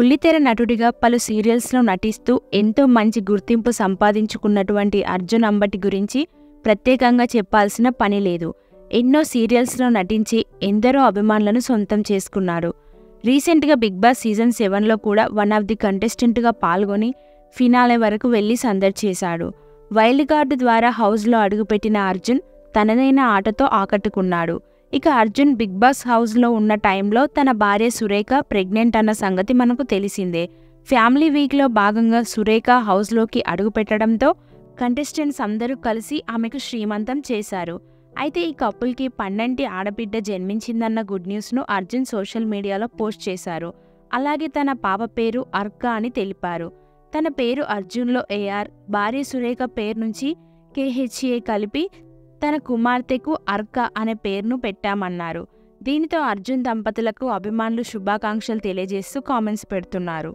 బుల్లితెర నటుడిగా పలు సీరియల్స్లో నటిస్తూ ఎంతో మంచి గుర్తింపు సంపాదించుకున్నటువంటి అర్జున్ అంబటి గురించి ప్రత్యేకంగా చెప్పాల్సిన పని లేదు. ఎన్నో సీరియల్స్లో నటించి ఎందరో అభిమానులను సొంతం చేసుకున్నారు. రీసెంట్గా బిగ్ బాస్ సీజన్ 7లో కూడా వన్ ఆఫ్ ది కంటెస్టెంట్గా పాల్గొని ఫినాలే వరకు వెళ్లి సందడి చేశాడు. వైల్డ్ కార్డు ద్వారా హౌస్లో అడుగుపెట్టిన అర్జున్ తనదైన ఆటతో ఆకట్టుకున్నాడు. ఇక అర్జున్ బిగ్ బాస్ హౌస్లో ఉన్న టైంలో తన భార్య సురేఖ ప్రెగ్నెంట్ అన్న సంగతి మనకు తెలిసిందే. ఫ్యామిలీ వీక్లో భాగంగా సురేఖ హౌస్లోకి అడుగుపెట్టడంతో కంటెస్టెంట్స్ అందరూ కలిసి ఆమెకు శ్రీమంతం చేశారు. అయితే ఈ కపుల్కి పండంటి ఆడబిడ్డ జన్మించిందన్న గుడ్ న్యూస్ను అర్జున్ సోషల్ మీడియాలో పోస్ట్ చేశారు. అలాగే తన పాప పేరు అర్క అని తెలిపారు. తన పేరు అర్జున్లో ఏఆర్, భార్య సురేఖ పేరు నుంచి కేహెచ్ఏ కలిపి తన కుమార్తెకు అర్క అనే పేరును పెట్టామన్నారు. దీనితో అర్జున్ దంపతులకు అభిమానులు శుభాకాంక్షలు తెలియజేస్తూ కామెంట్స్ పెడుతున్నారు.